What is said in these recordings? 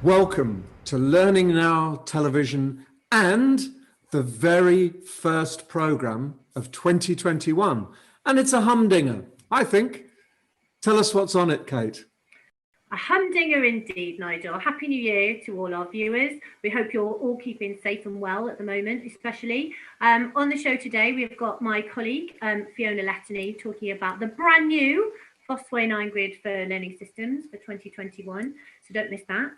Welcome to Learning Now Television and the very first programme of 2021. And it's a humdinger, I think. Tell us what's on it, Kate. A humdinger indeed, Nigel. Happy New Year to all our viewers. We hope you're all keeping safe and well at the moment, especially. On the show today, we've got my colleague, Fiona Lettany, talking about the brand new Fosway 9 grid for learning systems for 2021. So don't miss that.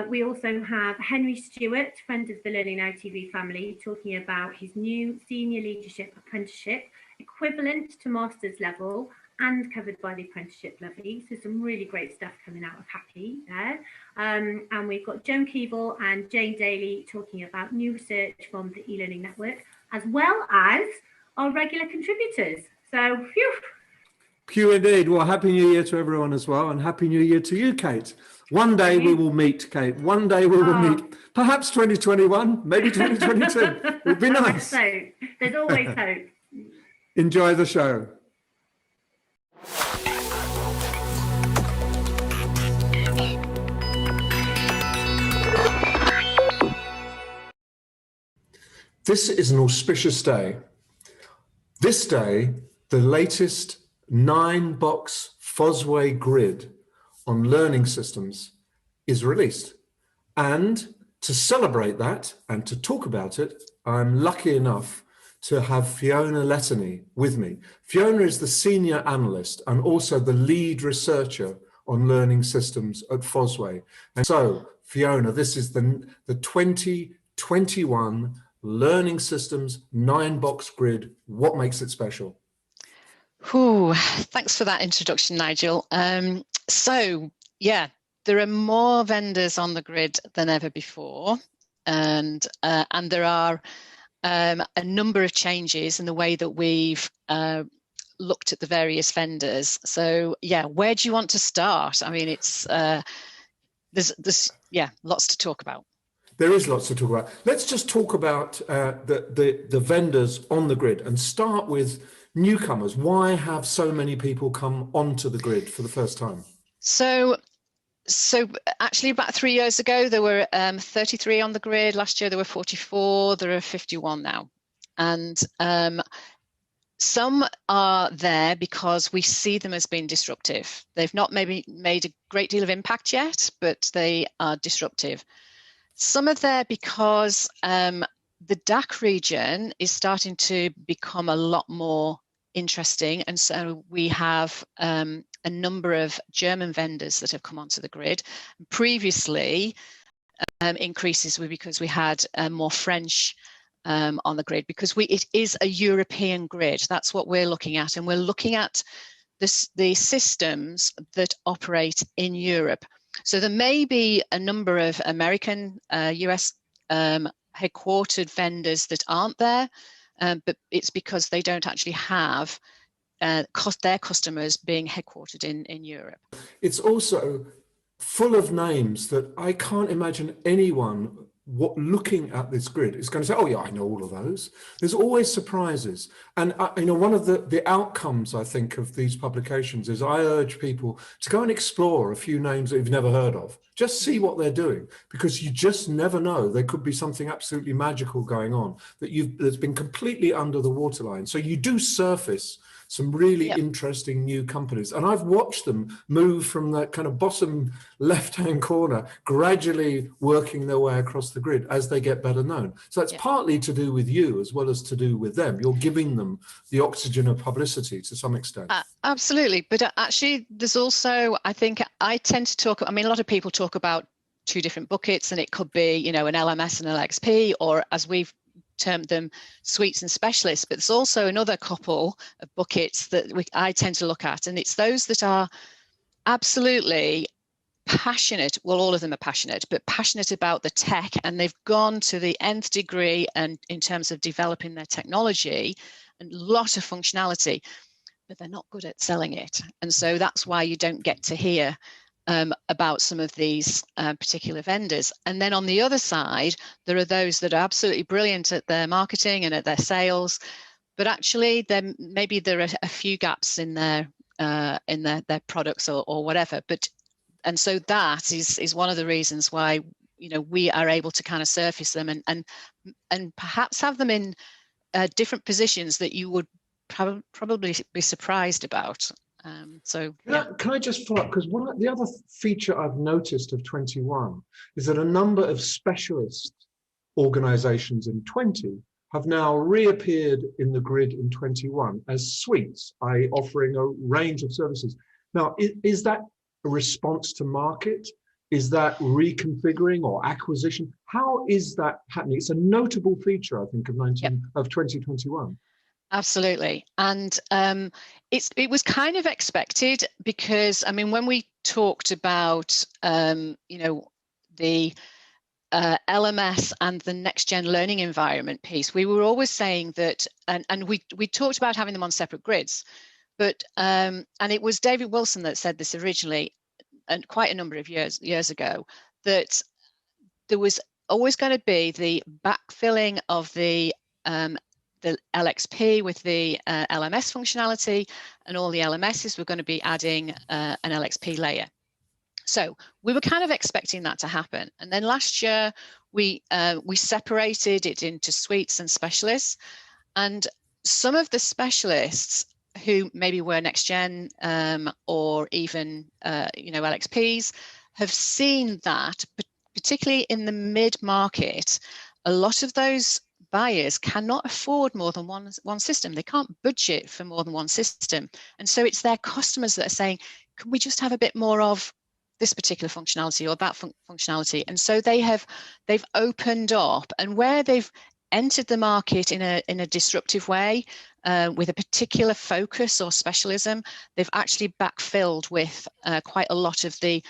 We also have Henry Stewart, friend of the Learning Now TV family, talking about his new senior leadership apprenticeship, equivalent to master's level and covered by the apprenticeship levy. So some really great stuff coming out of Happy there. And we've got Joan Keeble and Jane Daly talking about new research from the e-learning network, as well as our regular contributors. So phew. Phew indeed. Well, Happy New Year to everyone as well, and Happy New Year to you, Kate. One day we will meet, Kate. One day we will meet. Perhaps 2021, maybe 2022. It would be nice. So there's always hope. Enjoy the show. This is an auspicious day. This day, the latest 9-box Fosway grid on learning systems is released. And to celebrate that and to talk about it, I'm lucky enough to have Fiona Lettany with me. Fiona is the senior analyst and also the lead researcher on learning systems at Fosway. And so, Fiona, this is the 2021 Learning Systems 9-box grid. What makes it special? Ooh, thanks for that introduction, Nigel. So, yeah, there are more vendors on the grid than ever before, and there are a number of changes in the way that we've looked at the various vendors. So, yeah, where do you want to start? I mean, it's there's lots to talk about. There is lots to talk about. Let's just talk about the vendors on the grid and start with newcomers. Why have so many people come onto the grid for the first time? So actually about 3 years ago, there were 33 on the grid. Last year, there were 44. There are 51 now. And some are there because we see them as being disruptive. They've not maybe made a great deal of impact yet, but they are disruptive. Some are there because the DACH region is starting to become a lot more interesting, and so we have a number of German vendors that have come onto the grid. Previously, increases were because we had more French on the grid, because it is a European grid. That's what we're looking at, and we're looking at the systems that operate in Europe. So there may be a number of American, US headquartered vendors that aren't there, but it's because they don't actually have their customers being headquartered in Europe. It's also full of names that I can't imagine anyone looking at this grid is going to say, oh yeah, I know all of those. There's always surprises. And one of the outcomes, I think, of these publications is I urge people to go and explore a few names that you've never heard of. Just see what they're doing, because you just never know. There could be something absolutely magical going on that's been completely under the waterline. So you do surface some really interesting new companies. And I've watched them move from that kind of bottom left-hand corner, gradually working their way across the grid as they get better known. So that's partly to do with you as well as to do with them. You're giving them the oxygen of publicity to some extent. Absolutely. But actually, there's also, I think I tend to talk, a lot of people talk about two different buckets, and it could be, an LMS and an LXP, or as we've termed them, suites and specialists. But there's also another couple of buckets that I tend to look at, and it's those that are absolutely passionate. Well, all of them are passionate, but passionate about the tech, and they've gone to the nth degree and in terms of developing their technology and a lot of functionality, but they're not good at selling it. And so that's why you don't get to hear about some of these particular vendors. And then on the other side, there are those that are absolutely brilliant at their marketing and at their sales, but actually maybe there are a few gaps in their products or whatever. But so that is one of the reasons why, you know, we are able to kind of surface them and perhaps have them in different positions that you would probably be surprised about. So yeah. Can I just follow up? Because the other feature I've noticed of 21 is that a number of specialist organizations in 20 have now reappeared in the grid in 21 as suites, i.e. offering a range of services. Now, is that a response to market? Is that reconfiguring or acquisition? How is that happening? It's a notable feature, I think, of 2021. Absolutely. And it was kind of expected, because, I mean, when we talked about, you know, the LMS and the next gen learning environment piece, we were always saying that, and we talked about having them on separate grids, but, and it was David Wilson that said this originally, and quite a number of years ago, that there was always going to be the backfilling of the LXP with the LMS functionality, and all the LMSs were going to be adding an LXP layer. So we were kind of expecting that to happen. And then last year we separated it into suites and specialists, and some of the specialists who maybe were next gen or even you know, LXPs, have seen that, particularly in the mid market, a lot of those buyers cannot afford more than one system. They can't budget for more than one system. And so it's their customers that are saying, can we just have a bit more of this particular functionality or that functionality? And so they've opened up, and where they've entered the market in a disruptive way, with a particular focus or specialism, they've actually backfilled with quite a lot of the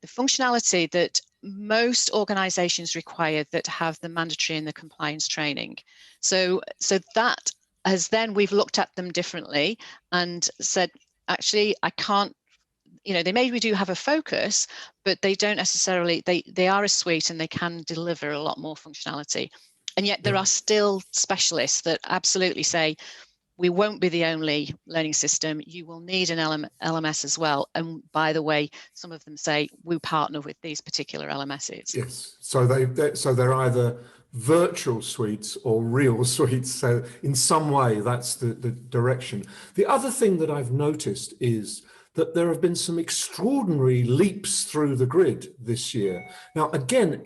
functionality that most organizations require that have the mandatory and the compliance training. So that has, then we've looked at them differently and said, actually, I can't, you know, they maybe do have a focus, but they don't necessarily, they are a suite and they can deliver a lot more functionality. And yet there are still specialists that absolutely say, we won't be the only learning system. You will need an LMS as well. And by the way, some of them say we partner with these particular LMSs. Yes, so they're either virtual suites or real suites. So in some way, that's the direction. The other thing that I've noticed is that there have been some extraordinary leaps through the grid this year. Now, again,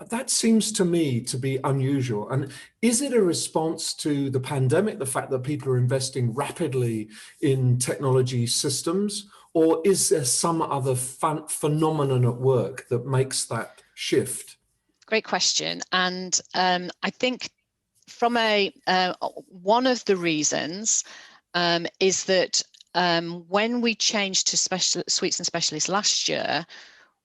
that seems to me to be unusual. And is it a response to the pandemic, the fact that people are investing rapidly in technology systems, or is there some other phenomenon at work that makes that shift? Great question. And I think from one of the reasons is that when we changed to suites and specialists last year,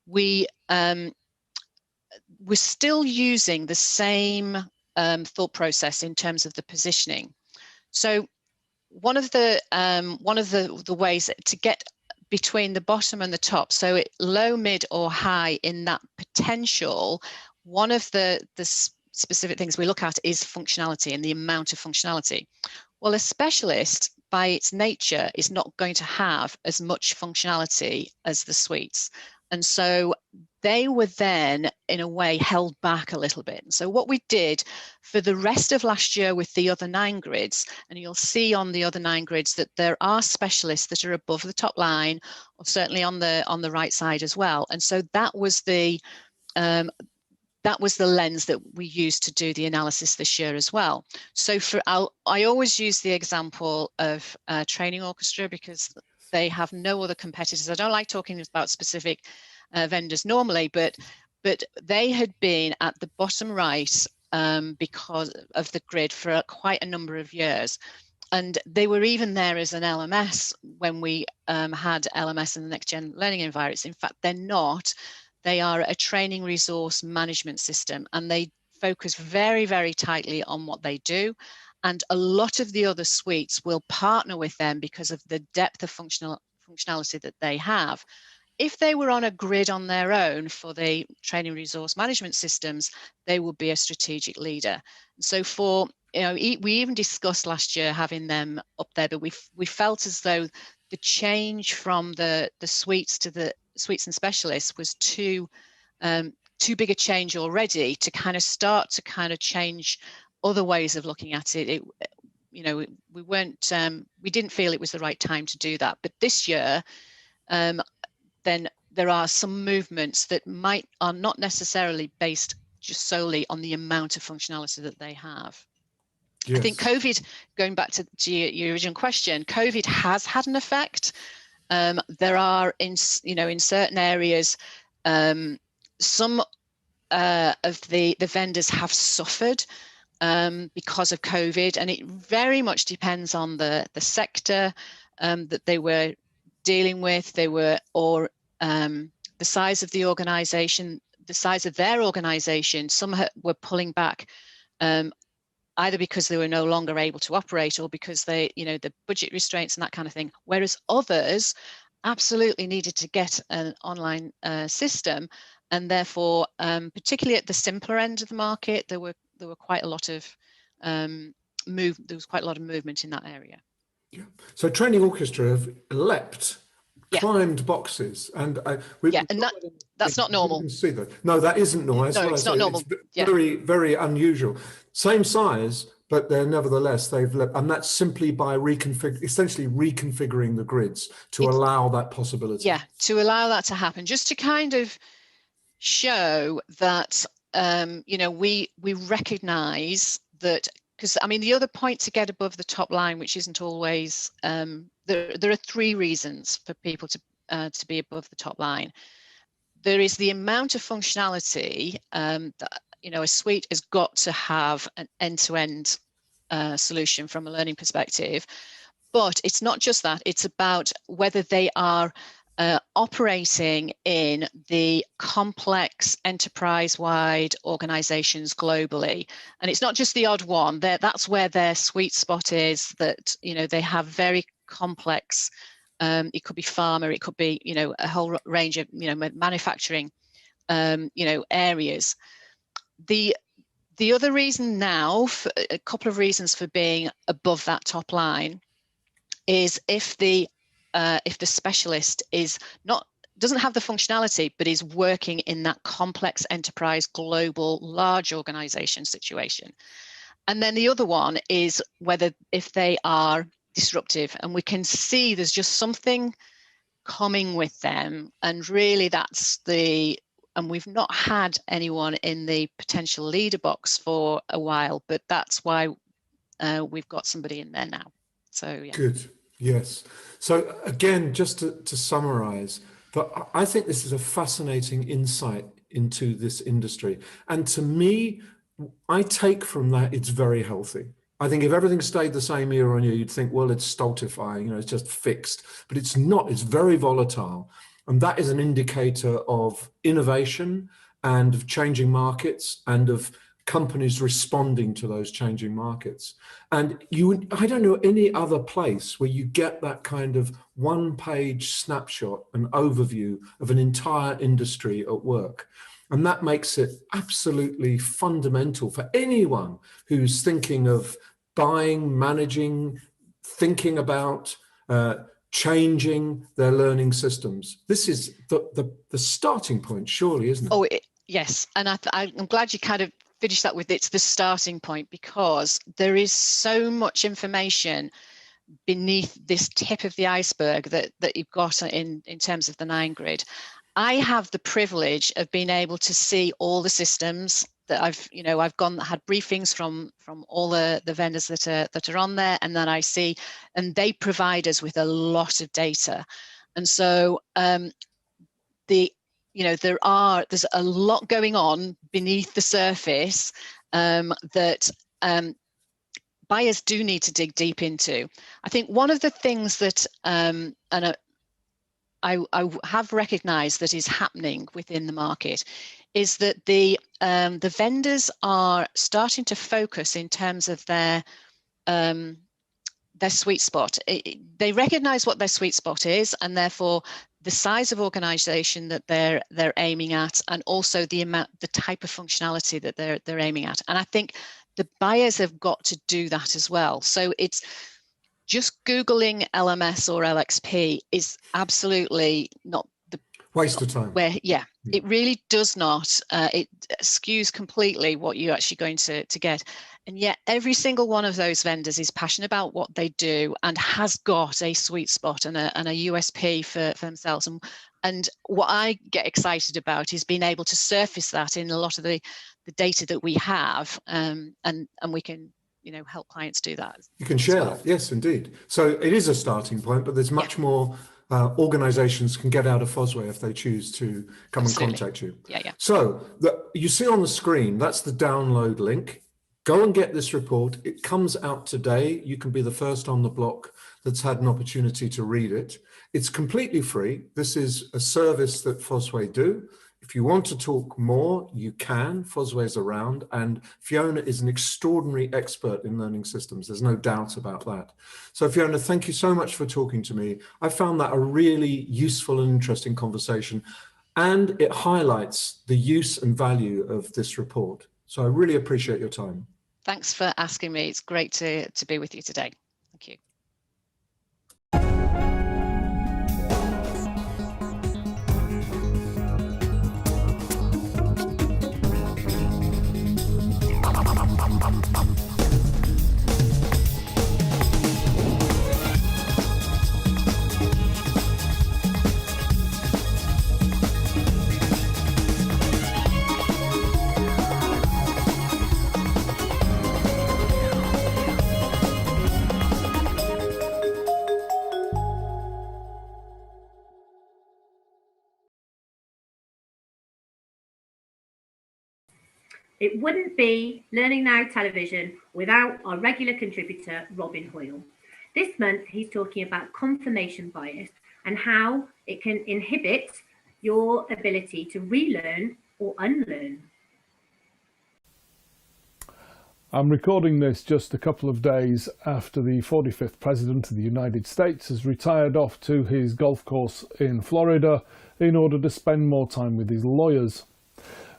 we were still using the same thought process in terms of the positioning. So one of the ways to get between the bottom and the top, so low, mid, or high in that potential, one of the specific things we look at is functionality and the amount of functionality. Well, a specialist, by its nature, is not going to have as much functionality as the suites. And so they were then, in a way, held back a little bit. So what we did for the rest of last year with the other 9 grids, and you'll see on the other 9 grids that there are specialists that are above the top line, or certainly on the right side as well. And so that was the lens that we used to do the analysis this year as well. So I always use the example of Training Orchestra, because they have no other competitors. I don't like talking about specific vendors normally, but they had been at the bottom right because of the grid for quite a number of years. And they were even there as an LMS when we had LMS in the next gen learning environments. In fact, they're not. They are a training resource management system, and they focus very, very tightly on what they do. And a lot of the other suites will partner with them because of the depth of functionality that they have. If they were on a grid on their own for the training resource management systems, they would be a strategic leader. So we even discussed last year having them up there, but we felt as though the change from the suites to the suites and specialists was too big a change already to kind of start to kind of change other ways of looking at it. We weren't, we didn't feel it was the right time to do that. But this year, then there are some movements that are not necessarily based just solely on the amount of functionality that they have. Yes. I think COVID, going back to your original question, COVID has had an effect. There are in certain areas, some of the vendors have suffered because of COVID, and it very much depends on the sector that they were dealing with, or the size of the organization, the size of their organization. Some were pulling back either because they were no longer able to operate, or because the budget restraints and that kind of thing. Whereas others absolutely needed to get an online system, and therefore, particularly at the simpler end of the market, there were quite a lot of movement in that area. Yeah. So Training Orchestra have leapt, climbed boxes, and that's not normal. You can see that. No, that isn't normal. No, it's not normal. It's very, very unusual. Same size, but they're nevertheless they've leapt, and that's simply by essentially reconfiguring the grids to allow that possibility. Yeah, to allow that to happen, just to kind of show that we recognise that. Because I mean, the other point to get above the top line, which isn't always, there are three reasons for people to be above the top line. There is the amount of functionality that a suite has got to have an end-to-end solution from a learning perspective. But it's not just that; it's about whether they are operating in the complex enterprise-wide organizations globally. And it's not just the odd one. That's where their sweet spot is, that they have very complex, it could be pharma, it could be a whole range of manufacturing areas. The other reason now, a couple of reasons for being above that top line, is if the specialist doesn't have the functionality, but is working in that complex enterprise, global, large organization situation. And then the other one is if they are disruptive, and we can see there's just something coming with them. And really and we've not had anyone in the potential leader box for a while, but that's why we've got somebody in there now. So yeah. Good. Yes. So again, just to summarize, but I think this is a fascinating insight into this industry. And to me, I take from that it's very healthy. I think if everything stayed the same year on year, you'd think, well, it's stultifying, it's just fixed. But it's not. It's very volatile. And that is an indicator of innovation and of changing markets and of companies responding to those changing markets. And I don't know any other place where you get that kind of one-page snapshot, an overview of an entire industry at work. And that makes it absolutely fundamental for anyone who's thinking of buying, managing, thinking about changing their learning systems. This is the starting point, surely, isn't it? Oh, yes. And I'm glad you kind of finish that with it's the starting point, because there is so much information beneath this tip of the iceberg that you've got in terms of the 9 grid. I have the privilege of being able to see all the systems that I've had briefings from all the vendors that are on there, and then I see, and they provide us with a lot of data. And so there's a lot going on beneath the surface that buyers do need to dig deep into. I think one of the things that I have recognized that is happening within the market is that the vendors are starting to focus in terms of their sweet spot. They recognize what their sweet spot is, and therefore the size of organization that they're aiming at, and also the type of functionality that they're aiming at. And I think the buyers have got to do that as well. So it's just Googling LMS or LXP is absolutely not Waste of time. Where, yeah, it really does not. It skews completely what you're actually going to get. And yet every single one of those vendors is passionate about what they do and has got a sweet spot and a USP for themselves. And what I get excited about is being able to surface that in a lot of the data that we have, and we can, help clients do that. You can share that, yes, indeed. So it is a starting point, but there's much more. Organizations can get out of Fosway if they choose to come and contact you. Yeah. So you see on the screen, that's the download link. Go and get this report. It comes out today. You can be the first on the block that's had an opportunity to read it. It's completely free. This is a service that Fosway do. If you want to talk more, you can. Fosway's around, and Fiona is an extraordinary expert in learning systems. There's no doubt about that. So Fiona, thank you so much for talking to me. I found that a really useful and interesting conversation, and it highlights the use and value of this report. So I really appreciate your time. Thanks for asking me. It's great to be with you today. Thank you. It wouldn't be Learning Now Television without our regular contributor, Robin Hoyle. This month, he's talking about confirmation bias and how it can inhibit your ability to relearn or unlearn. I'm recording this just a couple of days after the 45th President of the United States has retired off to his golf course in Florida in order to spend more time with his lawyers.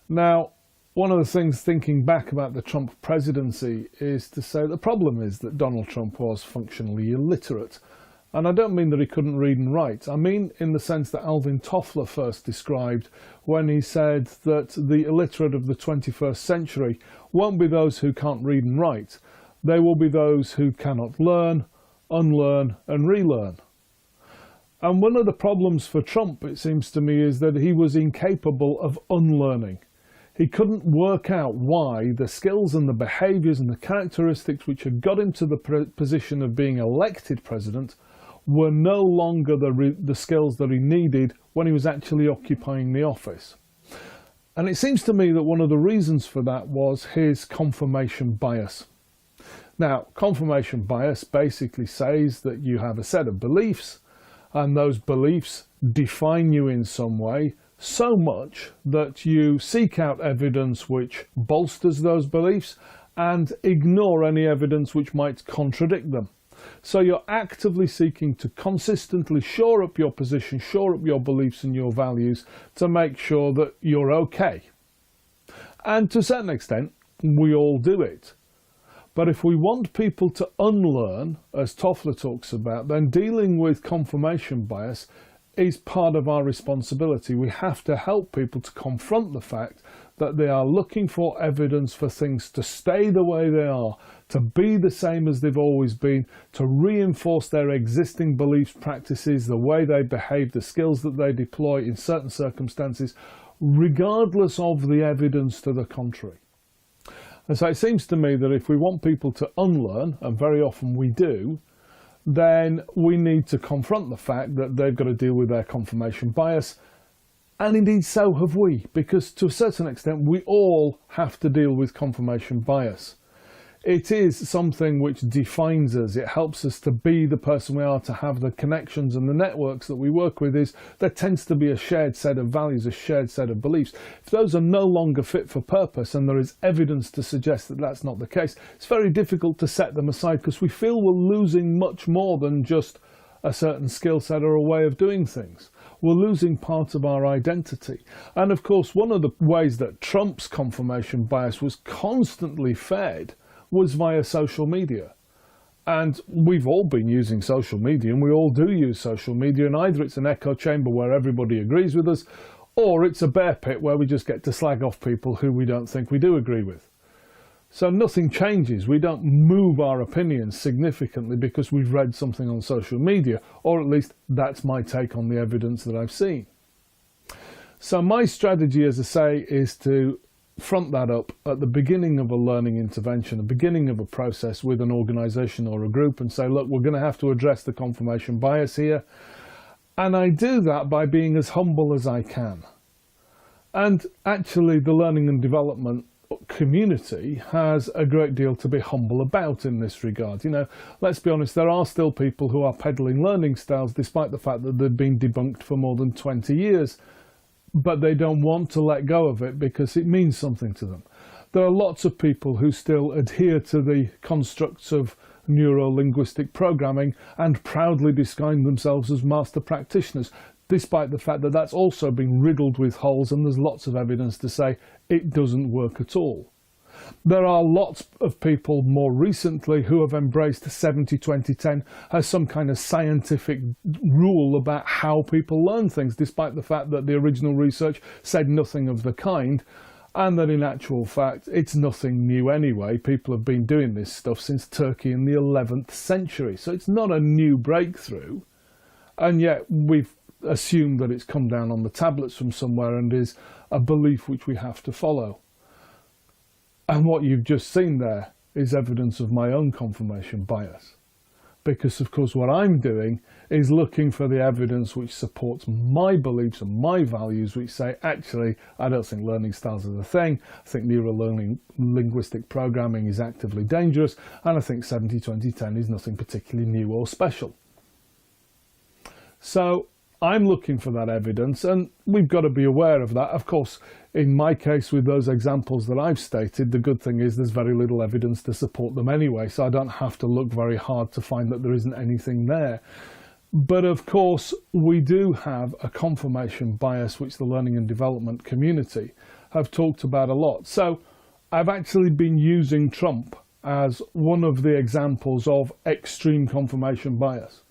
Now, one of the things thinking back about the Trump presidency is to say the problem is that Donald Trump was functionally illiterate. And I don't mean that he couldn't read and write. I mean in the sense that Alvin Toffler first described when he said that the illiterate of the 21st century won't be those who can't read and write. They will be those who cannot learn, unlearn and relearn. And one of the problems for Trump, it seems to me, is that he was incapable of unlearning. He couldn't work out why the skills and the behaviours and the characteristics which had got him to the position of being elected president were no longer the skills that he needed when he was actually occupying the office. And it seems to me that one of the reasons for that was his confirmation bias. Now, confirmation bias basically says that you have a set of beliefs, and those beliefs define you in some way, so much that you seek out evidence which bolsters those beliefs and ignore any evidence which might contradict them. So you're actively seeking to consistently shore up your position, shore up your beliefs and your values to make sure that you're okay. And to a certain extent, we all do it. But if we want people to unlearn, as Toffler talks about, then dealing with confirmation bias is part of our responsibility. We have to help people to confront the fact that they are looking for evidence for things to stay the way they are, to be the same as they've always been, to reinforce their existing beliefs, practices, the way they behave, the skills that they deploy in certain circumstances, regardless of the evidence to the contrary. And so it seems to me that if we want people to unlearn, and very often we do, then we need to confront the fact that they've got to deal with their confirmation bias. And indeed so have we, because to a certain extent we all have to deal with confirmation bias. It is something which defines us. It helps us to be the person we are, to have the connections and the networks that we work with. There tends to be a shared set of values, a shared set of beliefs. If those are no longer fit for purpose and there is evidence to suggest that that's not the case, it's very difficult to set them aside because we feel we're losing much more than just a certain skill set or a way of doing things. We're losing part of our identity. And of course, one of the ways that Trump's confirmation bias was constantly fed was via social media. And we've all been using social media, and we all do use social media, and either it's an echo chamber where everybody agrees with us, or it's a bear pit where we just get to slag off people who we don't think we do agree with. So nothing changes. We don't move our opinions significantly because we've read something on social media, or at least that's my take on the evidence that I've seen. So my strategy, as I say, is to front that up at the beginning of a learning intervention, the beginning of a process with an organisation or a group, and say, look, we're going to have to address the confirmation bias here. And I do that by being as humble as I can. And actually, the learning and development community has a great deal to be humble about in this regard. You know, let's be honest, there are still people who are peddling learning styles despite the fact that they've been debunked for more than 20 years. But they don't want to let go of it because it means something to them. There are lots of people who still adhere to the constructs of neuro-linguistic programming and proudly describe themselves as master practitioners, despite the fact that that's also been riddled with holes, and there's lots of evidence to say it doesn't work at all. There are lots of people more recently who have embraced 70-20-10 as some kind of scientific rule about how people learn things, despite the fact that the original research said nothing of the kind, and that in actual fact it's nothing new anyway. People have been doing this stuff since Turkey in the 11th century, so it's not a new breakthrough, and yet we've assumed that it's come down on the tablets from somewhere and is a belief which we have to follow. And what you've just seen there is evidence of my own confirmation bias. Because, of course, what I'm doing is looking for the evidence which supports my beliefs and my values, which say, actually, I don't think learning styles are the thing. I think neuro-linguistic programming is actively dangerous. And I think 70-20-10 is nothing particularly new or special. So I'm looking for that evidence, and we've got to be aware of that. Of course, in my case, with those examples that I've stated, the good thing is there's very little evidence to support them anyway, so I don't have to look very hard to find that there isn't anything there. But of course, we do have a confirmation bias, which the learning and development community have talked about a lot. So I've actually been using Trump as one of the examples of extreme confirmation bias,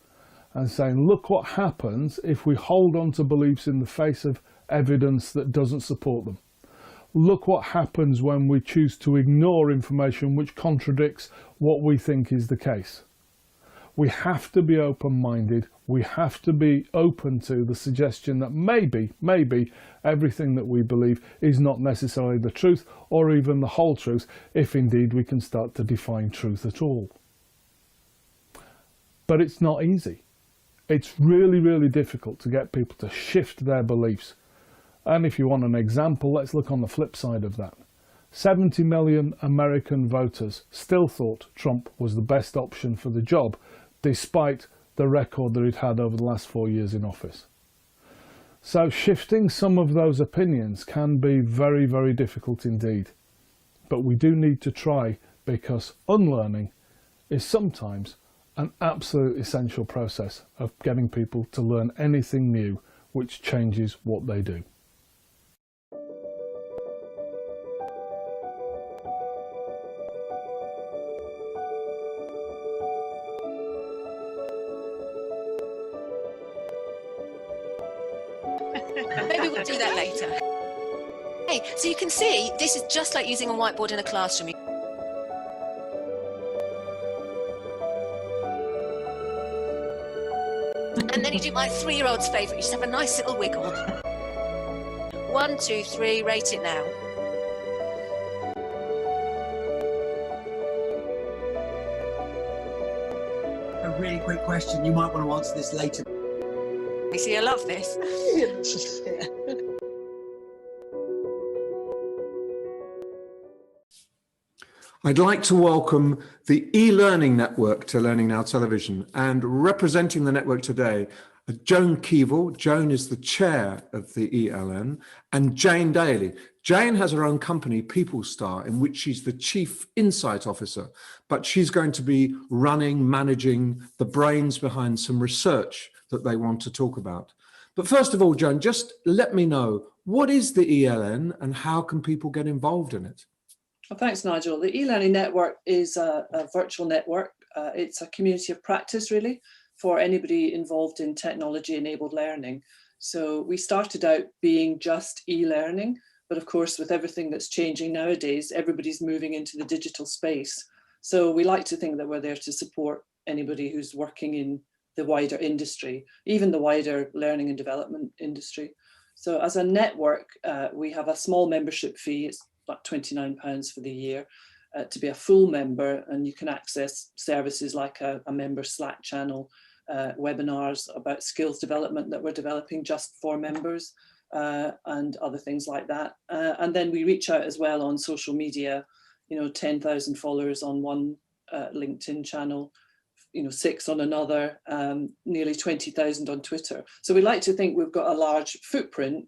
and saying, look what happens if we hold on to beliefs in the face of evidence that doesn't support them. Look what happens when we choose to ignore information which contradicts what we think is the case. We have to be open-minded. We have to be open to the suggestion that maybe everything that we believe is not necessarily the truth or even the whole truth, if indeed we can start to define truth at all. But it's not easy. It's really, really difficult to get people to shift their beliefs. And if you want an example, let's look on the flip side of that. 70 million American voters still thought Trump was the best option for the job, despite the record that he'd had over the last 4 years in office. So shifting some of those opinions can be very, very difficult indeed. But we do need to try, because unlearning is sometimes an absolute essential process of getting people to learn anything new which changes what they do. Maybe we'll do that later. Hey, so you can see this is just like using a whiteboard in a classroom. And then you do my 3-year-old's favourite, you just have a nice little wiggle. 1, 2, 3, rate it now. A really quick question, you might want to answer this later. You see, I love this. I'd like to welcome the e-learning network to Learning Now Television, and representing the network today, Joan Keevil. Joan is the chair of the ELN, and Jane Daly. Jane has her own company, PeopleStar, in which she's the chief insight officer, but she's going to be running, managing the brains behind some research that they want to talk about. But first of all, Joan, just let me know, what is the ELN and how can people get involved in it? Well, thanks, Nigel. The e-learning network is a virtual network It's a community of practice, really, for anybody involved in technology-enabled learning. So we started out being just e-learning, but of course, with everything that's changing nowadays, everybody's moving into the digital space. So we like to think that we're there to support anybody who's working in the wider industry, even the wider learning and development industry. So as a network, we have a small membership fee. It's about £29 for the year to be a full member, and you can access services like a member Slack channel, webinars about skills development that we're developing just for members, and other things like that. And then we reach out as well on social media, 10,000 followers on one LinkedIn channel, 6 on another, nearly 20,000 on Twitter. So we like to think we've got a large footprint,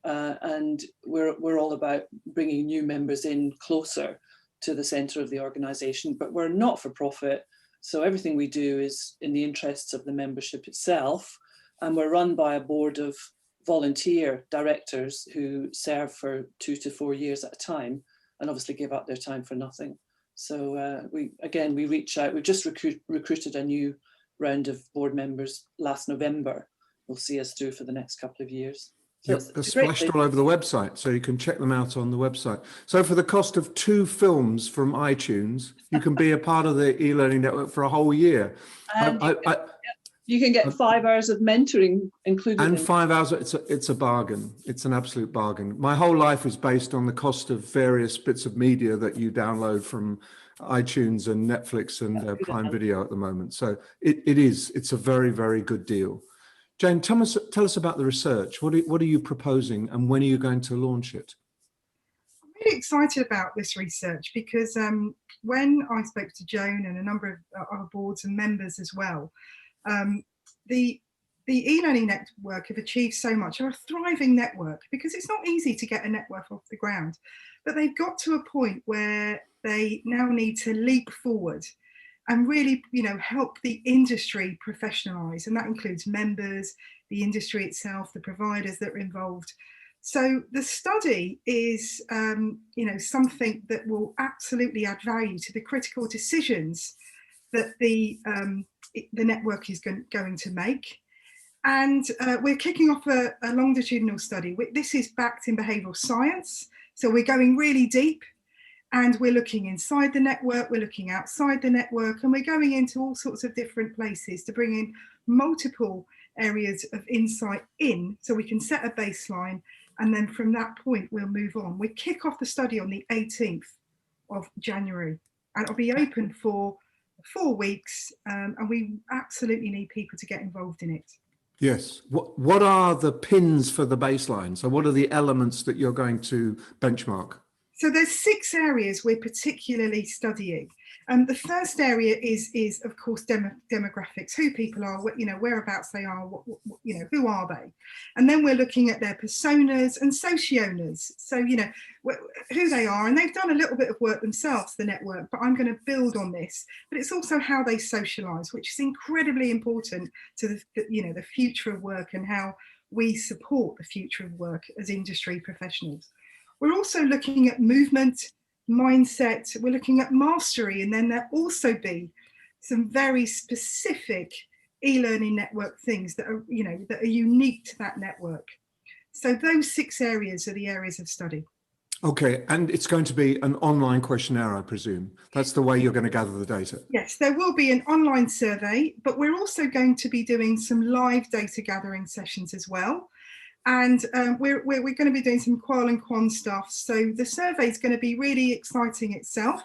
and we're all about bringing new members in closer to the centre of the organisation. But we're not for profit, so everything we do is in the interests of the membership itself, and we're run by a board of volunteer directors who serve for 2 to 4 years at a time, and obviously give up their time for nothing. So we reach out. We've just recruited a new round of board members last November. Will see us through for the next couple of years. So yep, they're splashed all over the website, so you can check them out on the website. So for the cost of 2 films from iTunes, you can be a part of the e-learning network for a whole year. And you can get 5 hours of mentoring included. And 5 hours, it's a bargain. It's an absolute bargain. My whole life is based on the cost of various bits of media that you download from iTunes and Netflix and Prime Video at the moment. So it's a very, very good deal. Jane, tell us about the research. What are you proposing, and when are you going to launch it? I'm really excited about this research because when I spoke to Joan and a number of other boards and members as well, the e-learning network have achieved so much. They're a thriving network because it's not easy to get a network off the ground, but they've got to a point where they now need to leap forward and really, help the industry professionalize. And that includes members, the industry itself, the providers that are involved. So the study is, something that will absolutely add value to the critical decisions that the network is going to make. And we're kicking off a longitudinal study. This is backed in behavioural science. So we're going really deep, and we're looking inside the network, we're looking outside the network, and we're going into all sorts of different places to bring in multiple areas of insight in, so we can set a baseline, and then from that point we'll move on. We kick off the study on the 18th of January, and it'll be open for 4 weeks, and we absolutely need people to get involved in it. Yes. What are the pins for the baseline? So what are the elements that you're going to benchmark? So there's 6 areas we're particularly studying. The first area is of course demographics, who people are, whereabouts they are, who are they? And then we're looking at their personas and socionas. So, who they are, and they've done a little bit of work themselves, the network, but I'm going to build on this. But it's also how they socialise, which is incredibly important to the future of work and how we support the future of work as industry professionals. We're also looking at movement, mindset, we're looking at mastery, and then there'll also be some very specific e-learning network things that are, that are unique to that network. So those 6 areas are the areas of study. Okay, and it's going to be an online questionnaire, I presume. That's the way you're going to gather the data. Yes, there will be an online survey, but we're also going to be doing some live data gathering sessions as well. And we're going to be doing some qual and quant stuff. So the survey is going to be really exciting itself.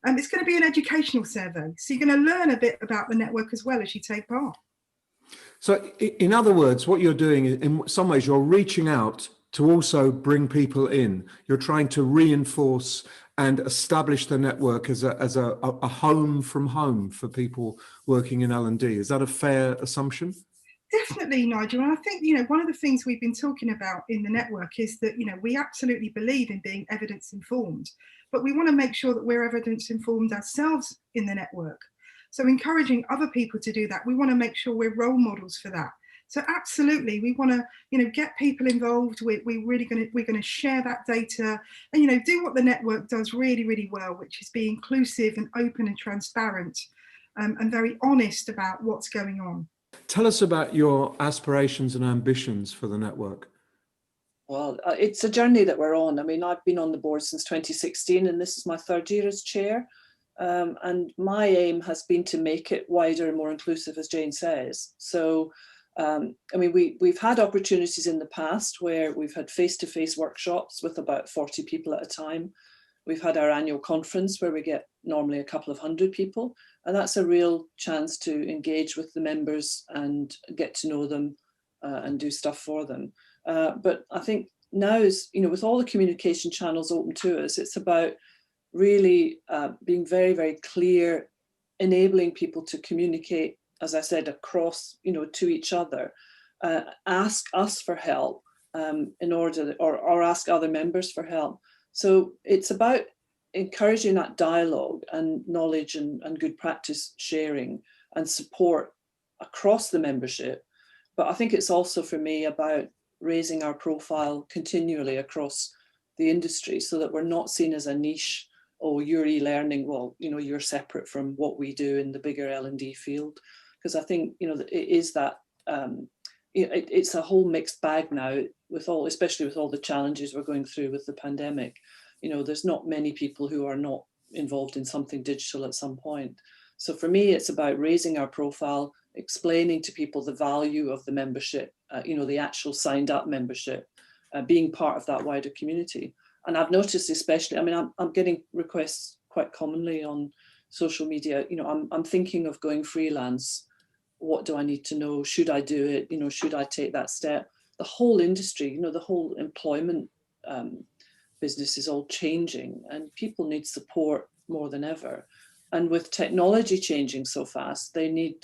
And it's going to be an educational survey. So you're going to learn a bit about the network as well as you take part. So in other words, what you're doing, in some ways, you're reaching out to also bring people in. You're trying to reinforce and establish the network as a home from home for people working in L&D. Is that a fair assumption? Definitely, Nigel. And I think, one of the things we've been talking about in the network is that, we absolutely believe in being evidence informed, but we want to make sure that we're evidence informed ourselves in the network. So encouraging other people to do that, we want to make sure we're role models for that. So absolutely, we want to, get people involved. We're going to share that data and, do what the network does really, really well, which is be inclusive and open and transparent. and very honest about what's going on. Tell us about your aspirations and ambitions for the network. Well, it's a journey that we're on. I mean, I've been on the board since 2016, and this is my third year as chair. And my aim has been to make it wider and more inclusive, as Jane says. So, I mean, we've had opportunities in the past where we've had face-to-face workshops with about 40 people at a time. We've had our annual conference where we get normally a couple of hundred people. And that's a real chance to engage with the members and get to know them and do stuff for them. But I think now is, you know, with all the communication channels open to us, it's about really being very, very clear, enabling people to communicate, as I said, across, you know, to each other, ask us for help in order, or ask other members for help. So it's about encouraging that dialogue and knowledge and good practice sharing and support across the membership. But I think it's also for me about raising our profile continually across the industry so that we're not seen as a niche. Oh, you're e-learning, well, you know, you're separate from what we do in the bigger L&D field. Because I think, you know, it is that, it's a whole mixed bag now with all, especially with all the challenges we're going through with the pandemic. You know, there's not many people who are not involved in something digital at some point. So for me, it's about raising our profile, explaining to people the value of the membership, you know, the actual signed up membership, being part of that wider community. And I've noticed especially, I mean, I'm getting requests quite commonly on social media, you know, I'm thinking of going freelance. What do I need to know? Should I do it? You know, should I take that step? The whole industry, you know, the whole employment business is all changing and people need support more than ever. And with technology changing so fast, they need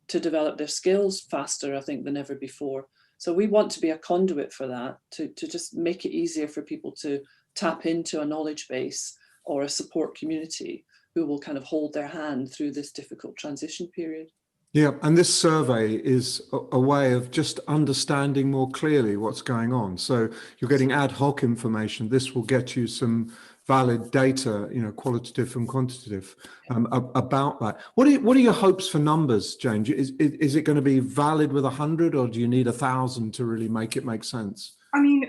to develop their skills faster, I think, than ever before. So we want to be a conduit for that, to just make it easier for people to tap into a knowledge base or a support community who will kind of hold their hand through this difficult transition period. Yeah, and this survey is a way of just understanding more clearly what's going on. So you're getting ad hoc information. This will get you some valid data, you know, qualitative and quantitative, about that. What are your hopes for numbers, Jane? Is it going to be valid with 100, or do you need 1,000 to really make it make sense? I mean,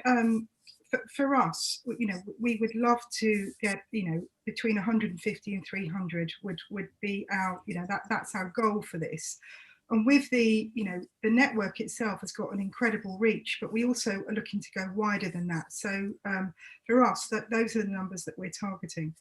for us, you know, we would love to get, you know, between 150 and 300 would be our, you know, that's our goal for this. And with the, you know, the network itself has got an incredible reach, but we also are looking to go wider than that. So for us, those are the numbers that we're targeting.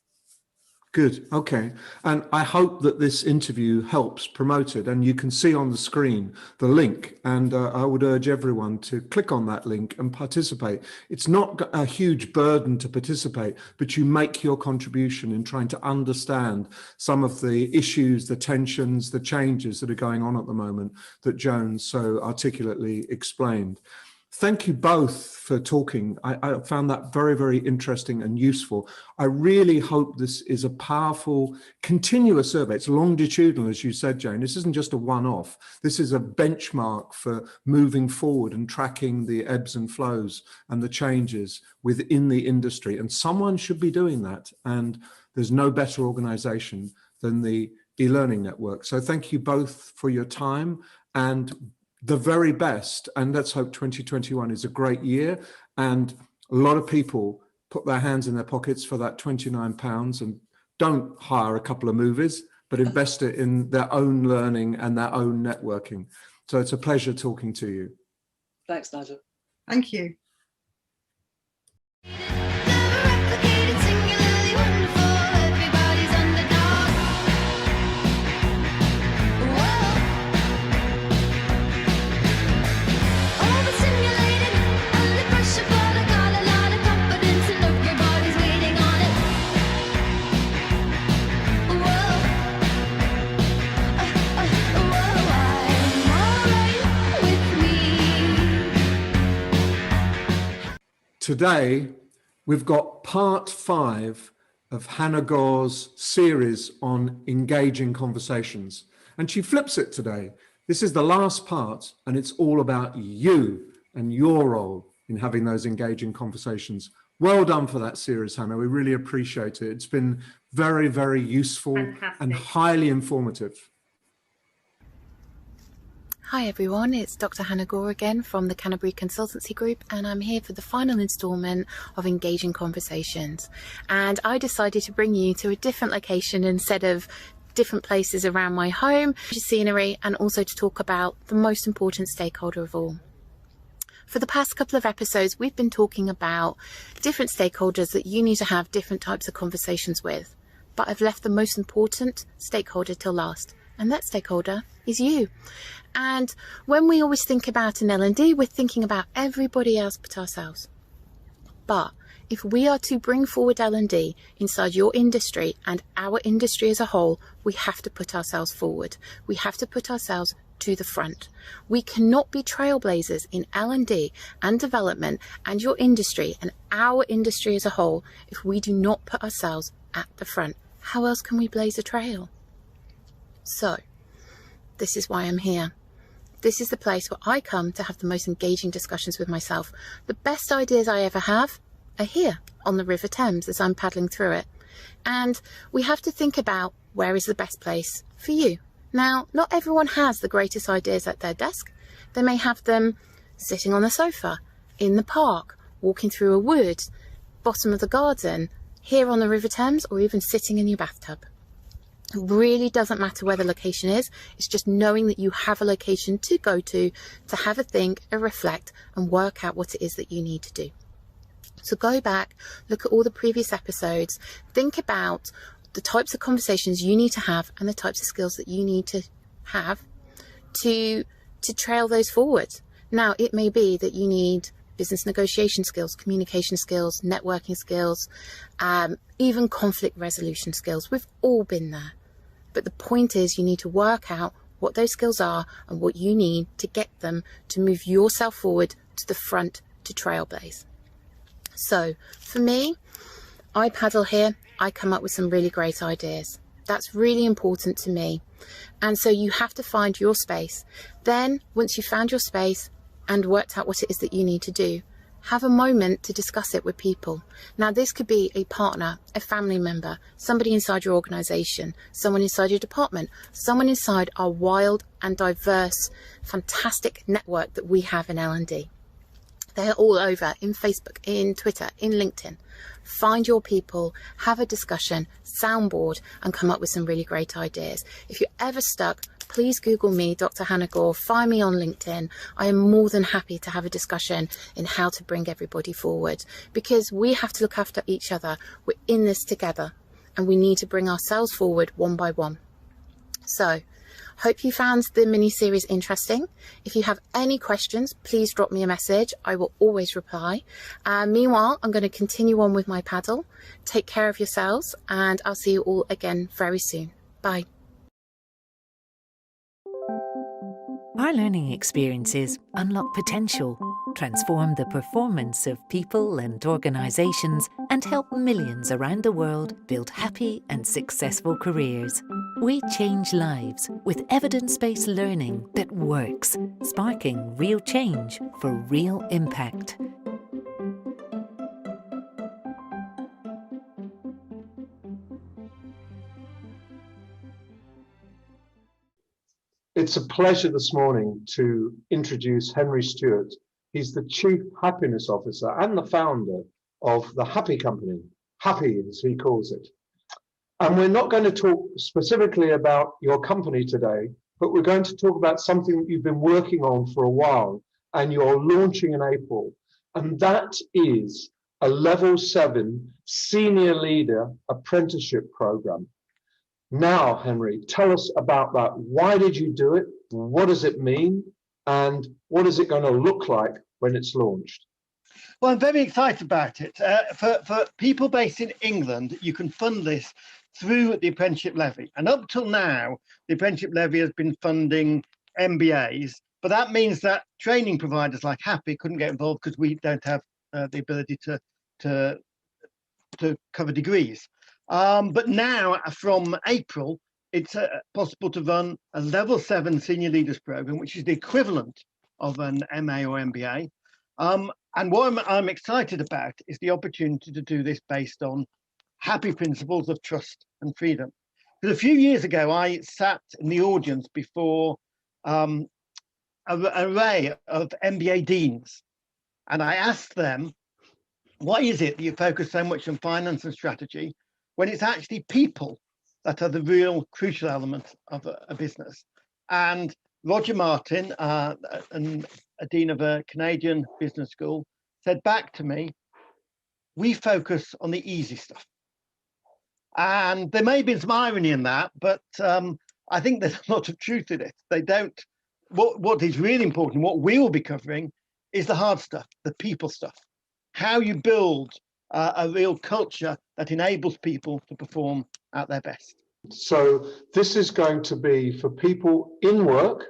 Good. Okay. And I hope that this interview helps promote it. And you can see on the screen the link. And I would urge everyone to click on that link and participate. It's not a huge burden to participate, but you make your contribution in trying to understand some of the issues, the tensions, the changes that are going on at the moment that Joan so articulately explained. Thank you both for talking. I found that very, very interesting and useful. I really hope this is a powerful, continuous survey. It's longitudinal, as you said, Jane. This isn't just a one-off. This is a benchmark for moving forward and tracking the ebbs and flows and the changes within the industry. And someone should be doing that. And there's no better organization than the e-learning network. So thank you both for your time and the very best, and let's hope 2021 is a great year and a lot of people put their hands in their pockets for that £29 and don't hire a couple of movies, but invest it in their own learning and their own networking. So it's a pleasure talking to you. Thanks, Nigel. Thank you. Today, we've got part 5 of Hannah Gore's series on engaging conversations. And she flips it today. This is the last part, and it's all about you and your role in having those engaging conversations. Well done for that series, Hannah. We really appreciate it. It's been very, very useful. Fantastic. And highly informative. Hi everyone, it's Dr. Hannah Gore again from the Canterbury Consultancy Group, and I'm here for the final instalment of Engaging Conversations. And I decided to bring you to a different location instead of different places around my home, scenery, and also to talk about the most important stakeholder of all. For the past couple of episodes, we've been talking about different stakeholders that you need to have different types of conversations with, but I've left the most important stakeholder till last, and that stakeholder is you. And when we always think about an L&D, we're thinking about everybody else but ourselves. But if we are to bring forward L&D inside your industry and our industry as a whole, we have to put ourselves forward. We have to put ourselves to the front. We cannot be trailblazers in L&D and development and your industry and our industry as a whole if we do not put ourselves at the front. How else can we blaze a trail? So, this is why I'm here. This is the place where I come to have the most engaging discussions with myself. The best ideas I ever have are here on the River Thames as I'm paddling through it. And we have to think about where is the best place for you. Now, not everyone has the greatest ideas at their desk. They may have them sitting on the sofa, in the park, walking through a wood, bottom of the garden, here on the River Thames, or even sitting in your bathtub. It really doesn't matter where the location is. It's just knowing that you have a location to go to have a think, a reflect, and work out what it is that you need to do. So go back, look at all the previous episodes, think about the types of conversations you need to have and the types of skills that you need to have to trail those forward. Now, it may be that you need business negotiation skills, communication skills, networking skills, even conflict resolution skills. We've all been there. But the point is you need to work out what those skills are and what you need to get them to move yourself forward to the front to trailblaze. So for me, I paddle here, I come up with some really great ideas. That's really important to me. And so you have to find your space. Then once you've found your space and worked out what it is that you need to do, have a moment to discuss it with people. Now, this could be a partner, a family member, somebody inside your organization, someone inside your department, someone inside our wild and diverse, fantastic network that we have in L&D. They're all over in Facebook, in Twitter, in LinkedIn. Find your people, have a discussion, soundboard, and come up with some really great ideas. If you're ever stuck, please Google me, Dr. Hannah Gore, find me on LinkedIn. I am more than happy to have a discussion in how to bring everybody forward, because we have to look after each other. We're in this together and we need to bring ourselves forward one by one. So, hope you found the mini-series interesting. If you have any questions, please drop me a message. I will always reply. Meanwhile, I'm going to continue on with my paddle. Take care of yourselves and I'll see you all again very soon. Bye. Our learning experiences unlock potential, transform the performance of people and organisations, and help millions around the world build happy and successful careers. We change lives with evidence-based learning that works, sparking real change for real impact. It's a pleasure this morning to introduce Henry Stewart. He's the Chief Happiness Officer and the founder of the Happy Company, Happy as he calls it. And we're not going to talk specifically about your company today, but we're going to talk about something that you've been working on for a while and you're launching in April. And that is a Level 7 Senior Leader Apprenticeship Program. Now, Henry, tell us about that. Why did you do it? What does it mean? And what is it going to look like when it's launched? Well, I'm very excited about it. For people based in England, you can fund this through the Apprenticeship Levy. And up till now, the Apprenticeship Levy has been funding MBAs, but that means that training providers like Happy couldn't get involved because we don't have the ability to cover degrees. But now, from April, it's possible to run a Level 7 Senior Leaders Program, which is the equivalent of an MA or MBA. And what I'm excited about is the opportunity to do this based on happy principles of trust and freedom. Because a few years ago, I sat in the audience before an array of MBA deans, and I asked them, why is it that you focus so much on finance and strategy when it's actually people that are the real crucial element of a business? And Roger Martin, and a dean of a Canadian business school, said back to me, we focus on the easy stuff. And there may have been some irony in that, but I think there's a lot of truth in it. They don't, what is really important, what we will be covering, is the hard stuff, the people stuff. How you build a real culture that enables people to perform at their best. So this is going to be for people in work,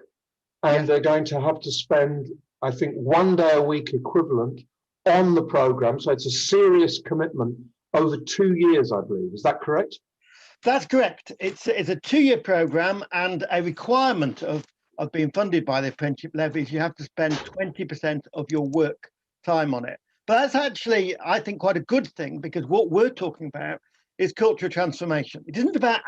and they're going to have to spend, I think, 1 day a week equivalent on the program. So it's a serious commitment over 2 years, I believe. Is that correct? That's correct. It's a 2-year program, and a requirement of being funded by the apprenticeship levy is you have to spend 20% of your work time on it. But that's actually, I think, quite a good thing, because what we're talking about is cultural transformation. It isn't about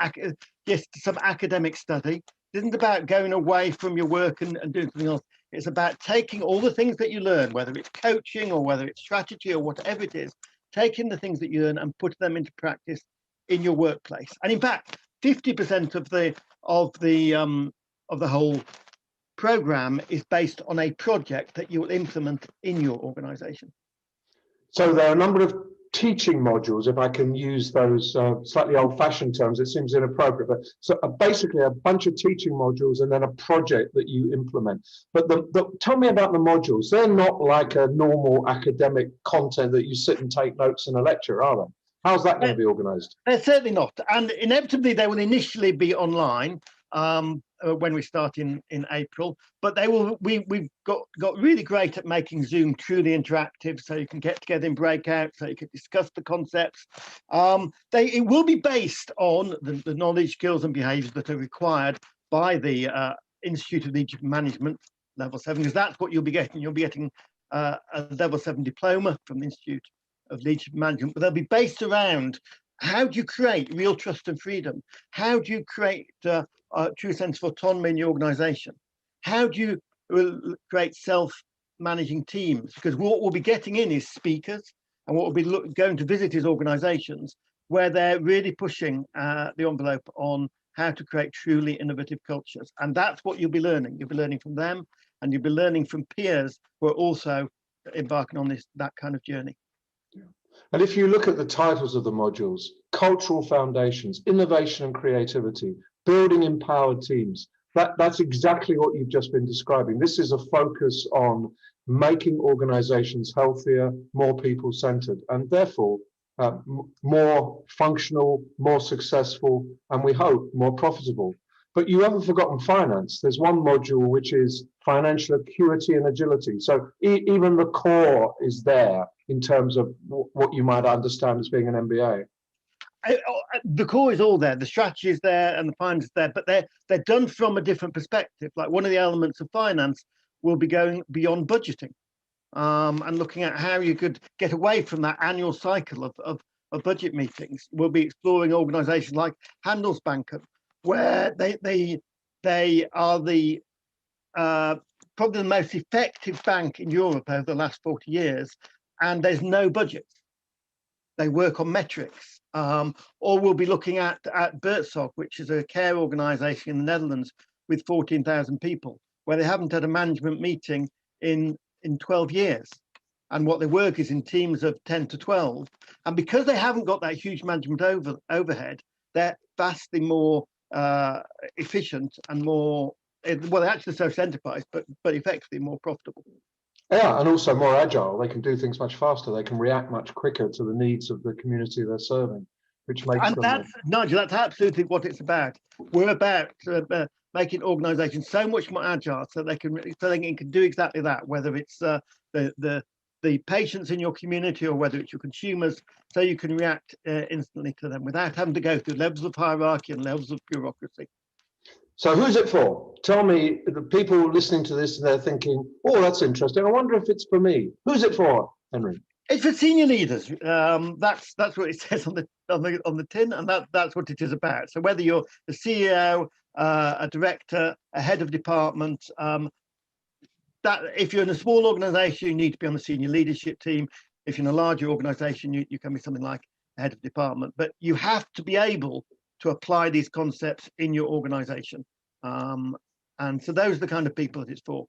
just some academic study. It isn't about going away from your work and doing something else. It's about taking all the things that you learn, whether it's coaching or whether it's strategy or whatever it is, taking the things that you learn and putting them into practice in your workplace. And in fact, 50% of the whole program is based on a project that you will implement in your organization. So there are a number of teaching modules, if I can use those slightly old-fashioned terms. It seems inappropriate, but so basically a bunch of teaching modules and then a project that you implement. But tell me about the modules. They're not like a normal academic content that you sit and take notes in a lecture, are they? How's that going to be organized? They're certainly not. And inevitably, they will initially be online when we start in April. But they will. We've got really great at making Zoom truly interactive, so you can get together in breakouts, so you can discuss the concepts. It will be based on the knowledge, skills, and behaviours that are required by the Institute of Leadership Management Level 7, because that's what you'll be getting. You'll be getting a Level 7 diploma from the Institute of Leadership Management, but they'll be based around how do you create real trust and freedom? How do you create a true sense of autonomy in your organization? How do you create self-managing teams? Because what we'll be getting in is speakers, and what we'll be going to visit is organizations where they're really pushing the envelope on how to create truly innovative cultures. And that's what you'll be learning. You'll be learning from them, and you'll be learning from peers who are also embarking on that kind of journey. And if you look at the titles of the modules, cultural foundations, innovation and creativity, building empowered teams, that's exactly what you've just been describing. This is a focus on making organizations healthier, more people-centered, and therefore more functional, more successful, and we hope more profitable. But you haven't forgotten finance. There's one module which is financial acuity and agility. So even the core is there in terms of what you might understand as being an MBA. The core is all there. The strategy is there and the finance is there, but they're done from a different perspective. Like one of the elements of finance will be going beyond budgeting and looking at how you could get away from that annual cycle of budget meetings. We'll be exploring organizations like Handelsbanken, where they are the probably the most effective bank in Europe over the last 40 years, and there's no budget. They work on metrics. Or we'll be looking at Buurtzorg, which is a care organisation in the Netherlands with 14,000 people, where they haven't had a management meeting in 12 years. And what they work is in teams of 10 to 12. And because they haven't got that huge management overhead, they're vastly more efficient and more, well, they're actually social enterprise, but effectively more profitable. Yeah, and also more agile. They can do things much faster. They can react much quicker to the needs of the community they're serving, which makes them... And Nigel, that's absolutely what it's about. We're about making organisations so much more agile so they can do exactly that, whether it's the patients in your community or whether it's your consumers, so you can react instantly to them without having to go through levels of hierarchy and levels of bureaucracy. So who's it for? Tell me, the people listening to this, they're thinking, oh, that's interesting. I wonder if it's for me. Who's it for, Henry? It's for senior leaders. That's what it says on the tin, and that's what it is about. So whether you're a CEO, a director, a head of department, that if you're in a small organization, you need to be on the senior leadership team. If you're in a larger organization, you can be something like a head of department, but you have to be able to apply these concepts in your organization. And so those are the kind of people that it's for.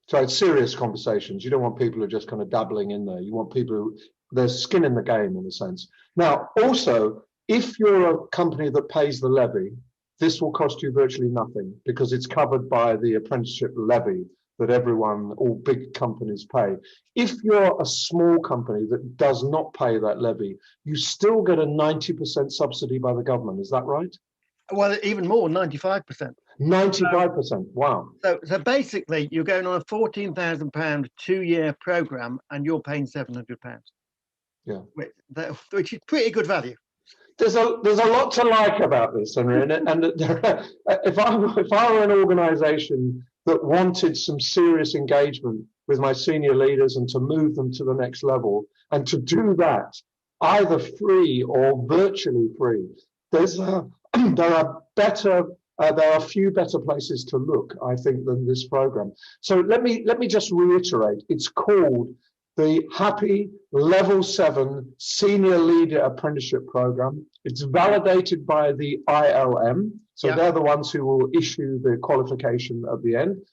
So it's serious conversations. You don't want people who are just kind of dabbling in there. You want people who, there's skin in the game, in a sense. Now, also, if you're a company that pays the levy, this will cost you virtually nothing because it's covered by the apprenticeship levy that everyone, all big companies pay. If you're a small company that does not pay that levy, you still get a 90% subsidy by the government. Is that right? Well, even more, 95%. 95%, wow. So basically, you're going on a £14,000 2-year programme and you're paying £700. Yeah. Which is pretty good value. There's a lot to like about this, Henry, and if I were an organisation that wanted some serious engagement with my senior leaders and to move them to the next level, and to do that either free or virtually free, there are few better places to look, I think, than this program. So let me just reiterate: it's called the Happy Level 7 Senior Leader Apprenticeship Program. It's validated by the ILM, so they're the ones who will issue the qualification at the end.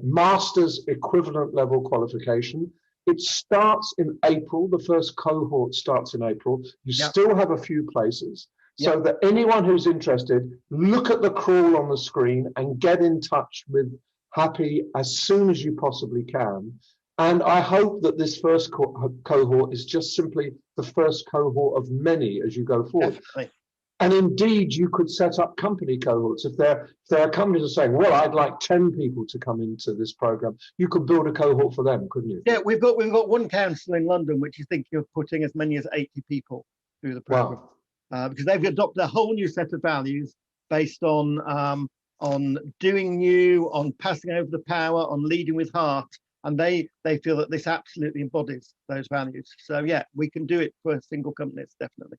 Master's equivalent level qualification. It starts in April. The first cohort starts in April. You still have a few places. So that anyone who's interested, look at the crawl on the screen and get in touch with Happy as soon as you possibly can. And I hope that this first cohort is just simply the first cohort of many as you go forward. Definitely. And indeed, you could set up company cohorts. If there are companies that are saying, well, I'd like 10 people to come into this program, you could build a cohort for them, couldn't you? Yeah, we've got one council in London which is thinking of putting as many as 80 people through the program. Wow. Because they've adopted a whole new set of values based on doing new, on passing over the power, on leading with heart. And they feel that this absolutely embodies those values. So yeah, we can do it for single companies, definitely.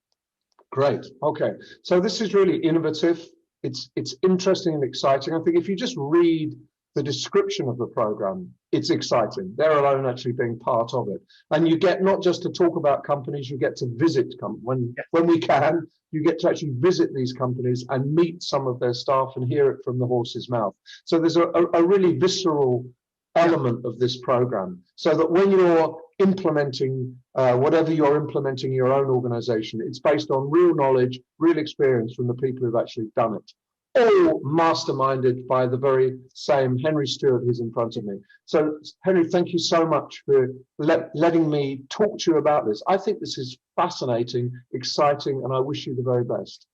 Great. Okay. So this is really innovative. It's interesting and exciting. I think if you just read the description of the program, it's exciting. They're alone actually being part of it. And you get not just to talk about companies, you get to visit when we can, you get to actually visit these companies and meet some of their staff and hear it from the horse's mouth. So there's a really visceral element of this program, so that when you're implementing whatever you're implementing in your own organization, it's based on real knowledge, real experience from the people who've actually done it, all masterminded by the very same Henry Stewart who's in front of me. So Henry, thank you so much for letting me talk to you about this. I think this is fascinating, exciting, and I wish you the very best.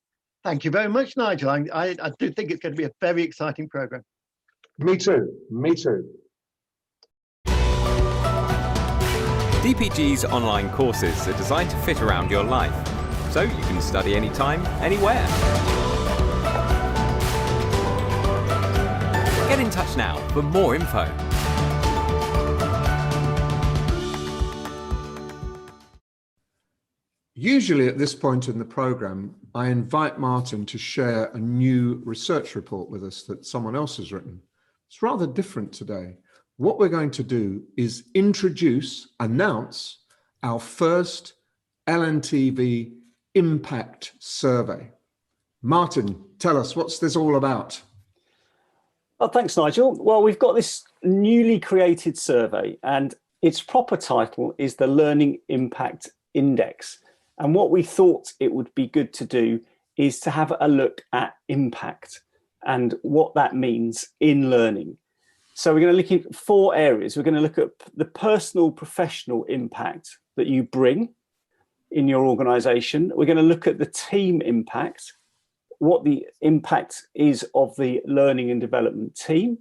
Thank you very much, Nigel. I do think it's going to be a very exciting program. Me too. DPG's online courses are designed to fit around your life, so you can study anytime, anywhere. Get in touch now for more info. Usually at this point in the program, I invite Martin to share a new research report with us that someone else has written. It's rather different today. What we're going to do is announce our first LNTV impact survey. Martin, tell us, what's this all about? Well, thanks, Nigel. Well, we've got this newly created survey and its proper title is the Learning Impact Index. And what we thought it would be good to do is to have a look at impact and what that means in learning. So we're going to look at 4 areas. We're going to look at the personal, professional impact that you bring in your organization. We're going to look at the team impact, what the impact is of the learning and development team.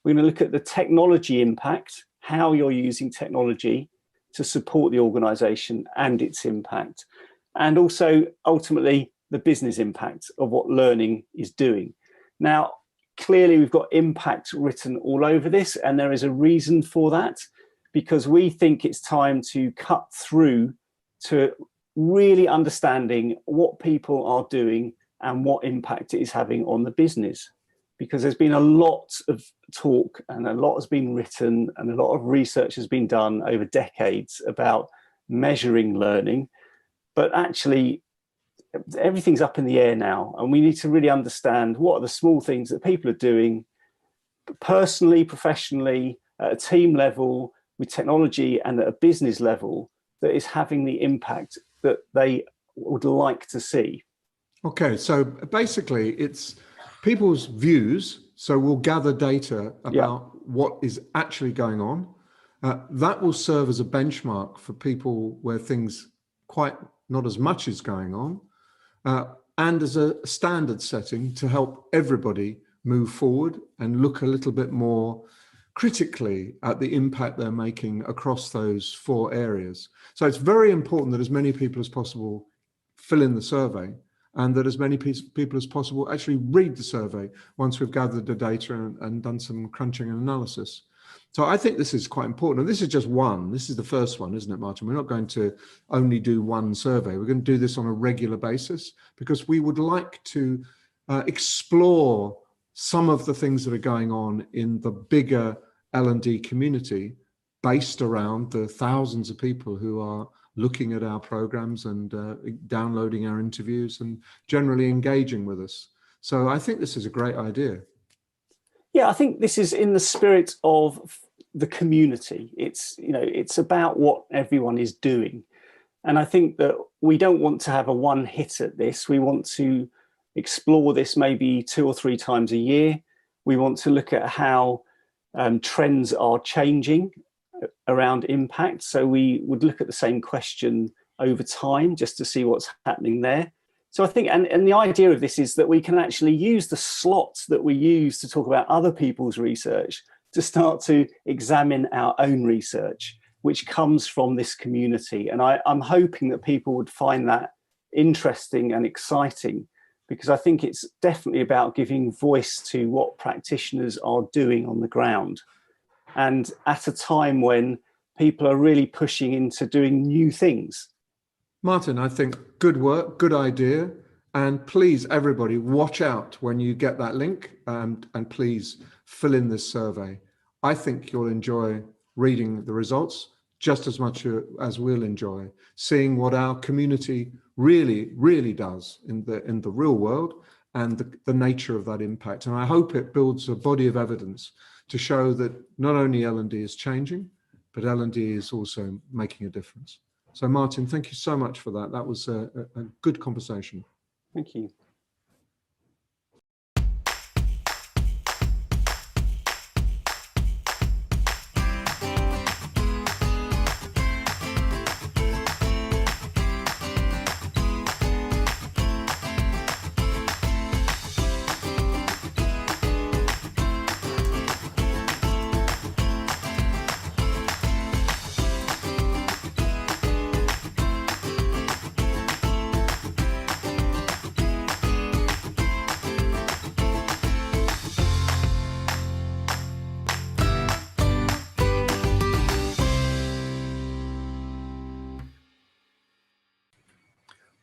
We're going to look at the technology impact, how you're using technology to support the organization and its impact. And also, ultimately, the business impact of what learning is doing. Now, clearly, we've got impact written all over this, and there is a reason for that, because we think it's time to cut through to really understanding what people are doing and what impact it is having on the business. because there's been a lot of talk and a lot has been written and a lot of research has been done over decades about measuring learning, but actually everything's up in the air now, and we need to really understand what are the small things that people are doing personally, professionally, at a team level, with technology, and at a business level that is having the impact that they would like to see. Okay, so basically it's people's views. So we'll gather data about what is actually going on. That will serve as a benchmark for people where things quite not as much is going on, and as a standard setting to help everybody move forward and look a little bit more critically at the impact they're making across those 4 areas. So it's very important that as many people as possible fill in the survey, and that as many people as possible actually read the survey once we've gathered the data and done some crunching and analysis. So I think this is quite important. And this is just one. This is the first one, isn't it, Martin? We're not going to only do one survey. We're going to do this on a regular basis because we would like to explore some of the things that are going on in the bigger L&D community based around the thousands of people who are looking at our programs and downloading our interviews and generally engaging with us. So I think this is a great idea. Yeah, I think this is in the spirit of the community. It's, you know, it's about what everyone is doing. And I think that we don't want to have a one hit at this. We want to explore this maybe 2 or 3 times a year. We want to look at how trends are changing around impact. So we would look at the same question over time just to see what's happening there. So I think, and the idea of this is that we can actually use the slots that we use to talk about other people's research to start to examine our own research, which comes from this community. And I'm hoping that people would find that interesting and exciting, because I think it's definitely about giving voice to what practitioners are doing on the ground. And at a time when people are really pushing into doing new things. Martin, I think good work, good idea. And please, everybody, watch out when you get that link and please fill in this survey. I think you'll enjoy reading the results just as much as we'll enjoy seeing what our community really does in the real world and the nature of that impact. And I hope it builds a body of evidence to show that not only L&D is changing, but L&D is also making a difference. So Martin, thank you so much for that. That was a good conversation. Thank you.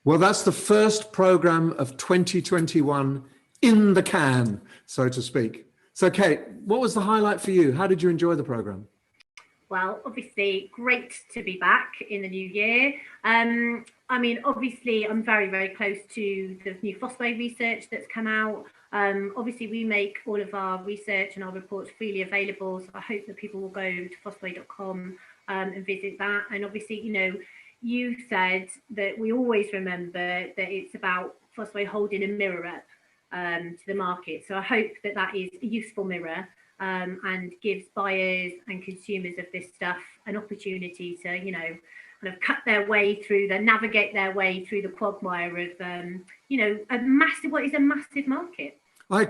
Well, that's the first program of 2021 in the can, so to speak. So Kate, what was the highlight for you? How did you enjoy the program? Well, obviously, great to be back in the new year. I mean, obviously, I'm very close to the new Fosway research that's come out. Obviously, we make all of our research and our reports freely available. So I hope that people will go to fosway.com and visit that. And obviously, you know, you said that we always remember that it's about Fosway holding a mirror up to the market. So I hope that that is a useful mirror and gives buyers and consumers of this stuff an opportunity to, you know, kind of cut their way through, navigate their way through the quagmire of, you know, what is a massive market. I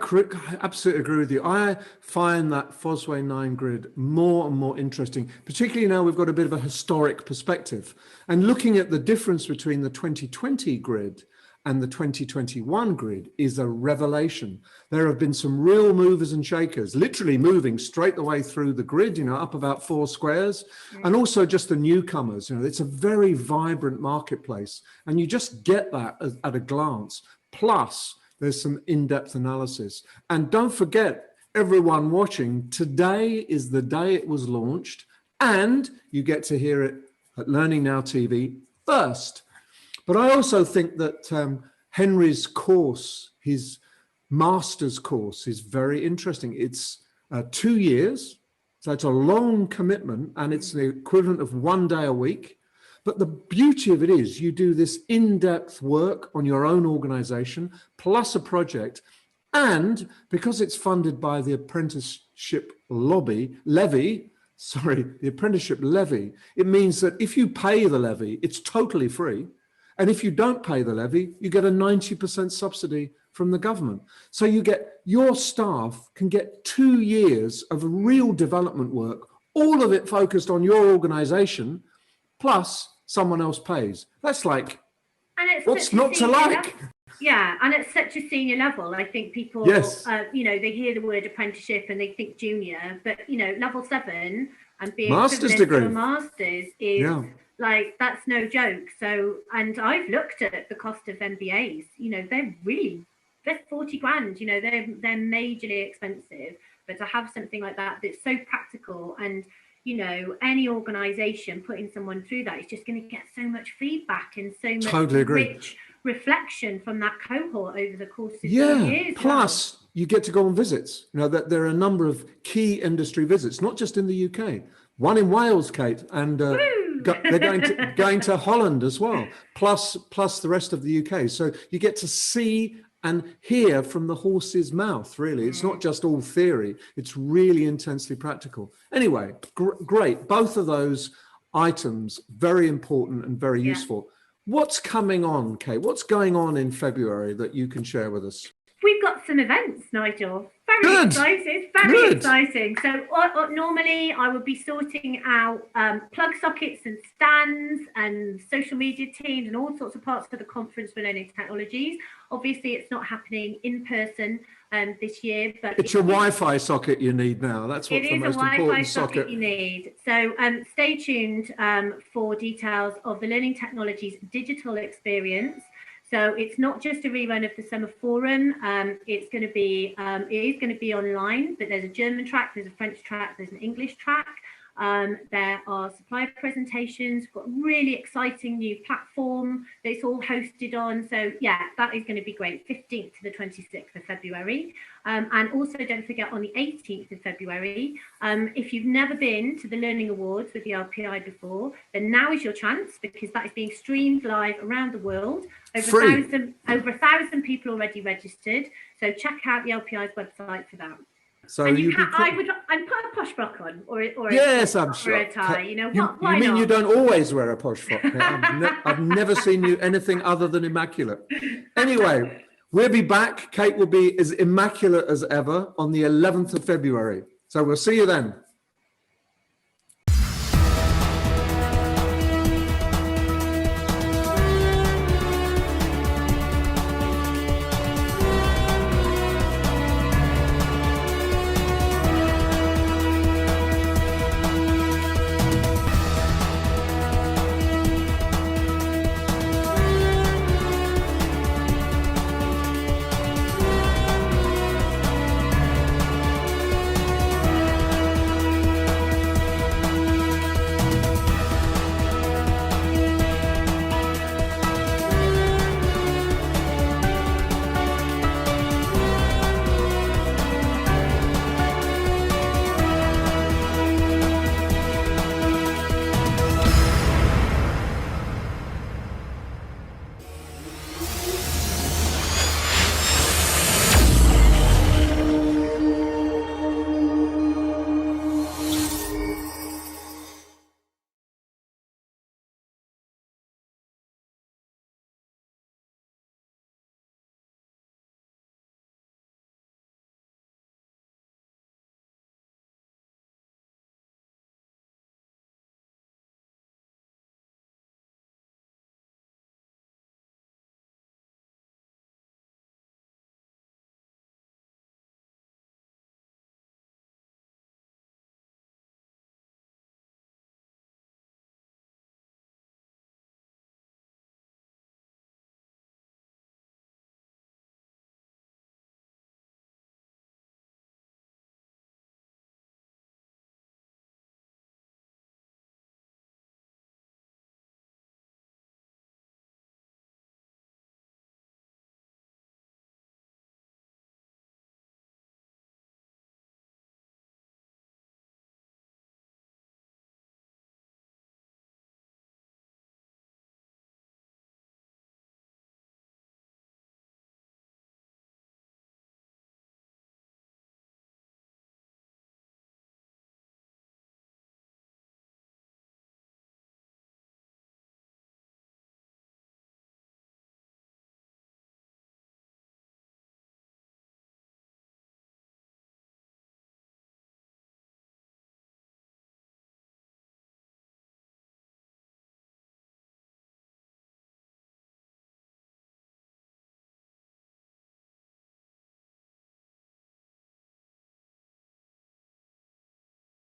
absolutely agree with you. I find that Fosway 9 grid more and more interesting, particularly now we've got a bit of a historic perspective. And looking at the difference between the 2020 grid and the 2021 grid is a revelation. There have been some real movers and shakers, literally moving straight the way through the grid, you know, up about 4 squares, and also just the newcomers. You know, it's a very vibrant marketplace, and you just get that at a glance. Plus, there's some in-depth analysis. And don't forget, everyone watching, today is the day it was launched, and you get to hear it at Learning Now TV first. But I also think that Henry's course, his master's course, is very interesting. It's 2 years, so it's a long commitment, and it's the equivalent of 1 day a week. But the beauty of it is you do this in-depth work on your own organization, plus a project. And because it's funded by the apprenticeship levy, it means that if you pay the levy, it's totally free. And if you don't pay the levy, you get a 90% subsidy from the government. So your staff can get 2 years of real development work, all of it focused on your organization, plus someone else pays. That's like, what's not to like? Yeah, and at such a senior level, I think people, yes. They hear the word apprenticeship and they think junior, but, level 7 and being master's degree to a master's is like, that's no joke. So, and I've looked at the cost of MBAs, they're 40 grand, they're majorly expensive, but to have something like that, that's so practical, and any organization putting someone through that is just going to get so much feedback and so much rich reflection from that cohort over the course of 2 years. Plus you get to go on visits. That there are a number of key industry visits, not just in the UK. One in Wales, Kate, and they're going to Holland as well. Plus the rest of the UK. So you get to see and hear from the horse's mouth, really. It's not just all theory. It's really intensely practical. Anyway, great. Both of those items, very important and very useful. What's coming on, Kate? What's going on in February that you can share with us? We've got some events, Nigel. Very exciting. Very exciting. So normally I would be sorting out plug sockets and stands and social media teams and all sorts of parts of the conference for learning technologies. Obviously, it's not happening in person this year, but it's your Wi-Fi socket you need now. That's what's the most important socket. It is a Wi-Fi socket you need. So stay tuned for details of the Learning Technologies digital experience. So it's not just a rerun of the summer forum. It is going to be online, but there's a German track, there's a French track, there's an English track. There are supplier presentations. We've got a really exciting new platform that it's all hosted on. So yeah, that is going to be great. 15th to the 26th of February. And also don't forget on the 18th of February, if you've never been to the Learning Awards with the RPI before, then now is your chance, because that is being streamed live around the world. Over 1,000 people already registered. So check out the LPI's website for that. So and I'd put a posh frock on, or I'm sure. a tie. Why not? You don't always wear a posh frock. I've never seen you anything other than immaculate. Anyway, we'll be back. Kate will be as immaculate as ever on the 11th of February. So we'll see you then.